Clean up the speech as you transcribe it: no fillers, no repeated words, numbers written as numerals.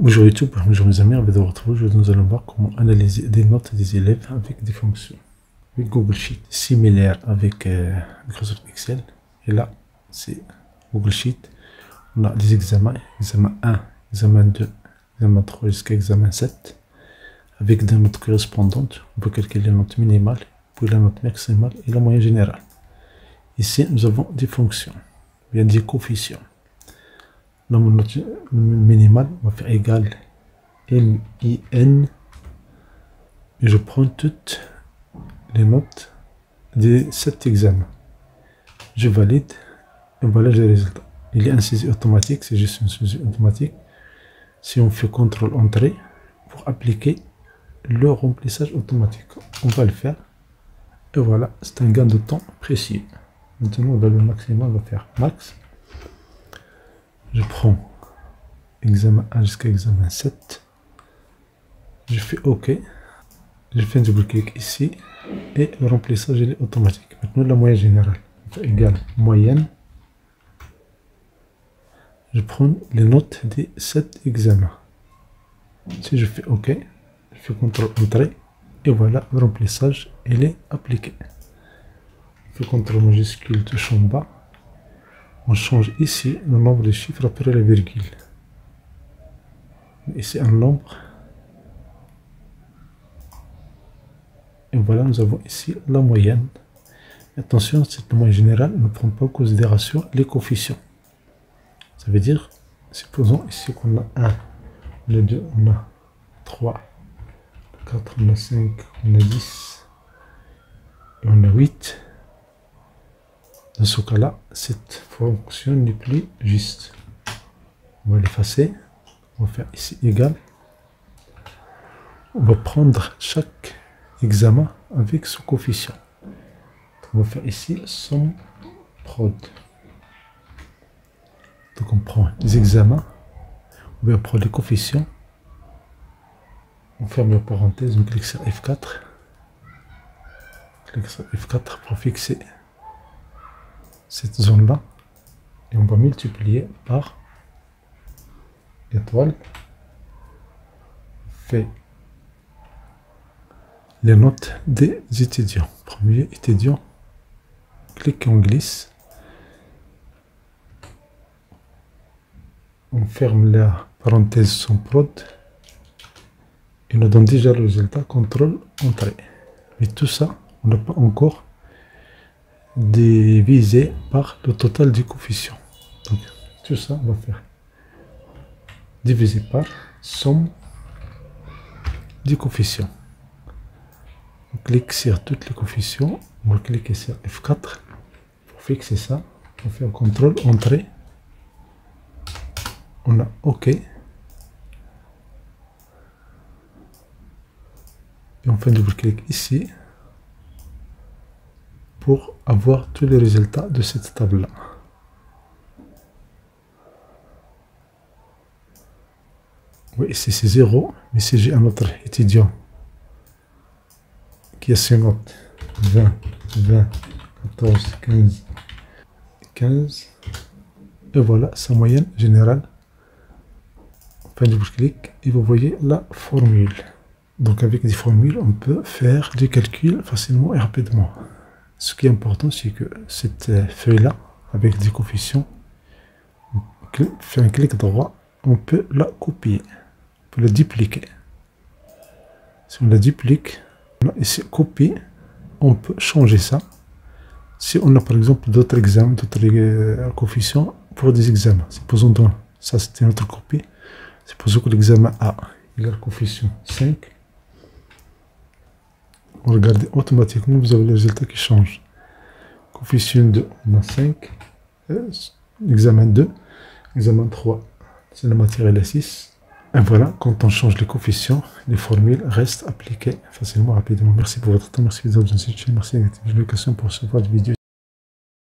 Bonjour YouTube, bonjour mes amis, ravi de vous retrouver. Nous allons voir comment analyser des notes des élèves avec des fonctions. Avec Google Sheet, similaire avec Microsoft Excel. Et là, c'est Google Sheet. On a des examens, examen 1, examen 2, examen 3 jusqu'à examen 7. Avec des notes correspondantes, on peut calculer la note minimale, puis la note maximale et la moyenne générale. Ici, nous avons des fonctions, bien des coefficients. La note minimale va faire égal MIN et je prends toutes les notes des 7 examens. Je valide et voilà les résultats. Il y a un saisie automatique, c'est juste une saisie automatique. Si on fait CTRL entrée pour appliquer le remplissage automatique, on va le faire et voilà, c'est un gain de temps précis. Maintenant, le valeur maximale va faire max. Je prends examen 1 jusqu'à examen 7. Je fais OK. Je fais un double clic ici. Et le remplissage est automatique. Maintenant, la moyenne générale égale moyenne. Je prends les notes des 7 examens. Si je fais OK, je fais CTRL entrée. Et voilà, le remplissage il est appliqué. Je fais CTRL majuscule touche en bas. On change ici le nombre de chiffres après la virgule. Ici un nombre. Et voilà, nous avons ici la moyenne. Attention, cette moyenne générale ne prend pas en considération les coefficients. Ça veut dire, supposons ici qu'on a 1, on a 2, on a 3, 4, on a 5, on a 10, et on a 8. Dans ce cas-là, cette fonction n'est plus juste. On va l'effacer. On va faire ici égal. On va prendre chaque examen avec ce coefficient. On va faire ici somme prod. Donc on prend les examens. On va prendre les coefficients. On ferme la parenthèse. On clique sur F4. On clique sur F4 pour fixer cette zone là et on va multiplier par étoile, fait les notes des étudiants. Premier étudiant, clique, on glisse, on ferme la parenthèse son prod et nous donne déjà le résultat. CTRL entrée. Mais tout ça on n'a pas encore divisé par le total du coefficient. Donc tout ça on va faire divisé par somme du coefficient. On clique sur tous les coefficients, on va cliquer sur F4 pour fixer ça. On fait un CTRL entrée, on a OK et on fait un double clic ici pour avoir tous les résultats de cette table là. Oui, ici c'est 0, mais si j'ai un autre étudiant qui a ses notes 20, 20, 14, 15, 15, et voilà sa moyenne générale. On fait un double clic et vous voyez la formule. Donc avec des formules, on peut faire des calculs facilement et rapidement. Ce qui est important, c'est que cette feuille-là, avec des coefficients, on fait un clic droit, on peut la copier, on peut la dupliquer. Si on la duplique, on a ici copie, on peut changer ça. Si on a par exemple d'autres examens, d'autres coefficients pour des examens, supposons donc ça c'était notre copie, supposons que l'examen A égale coefficient 5. Regardez, automatiquement vous avez le résultat qui change. Coefficient 2, on a 5. Examen 2, examen 3, c'est la matière elle est 6. Et voilà, quand on change les coefficients, les formules restent appliquées facilement, rapidement. Merci pour votre temps, merci de vous inscrire, merci d'activer les questions pour recevoir des vidéos.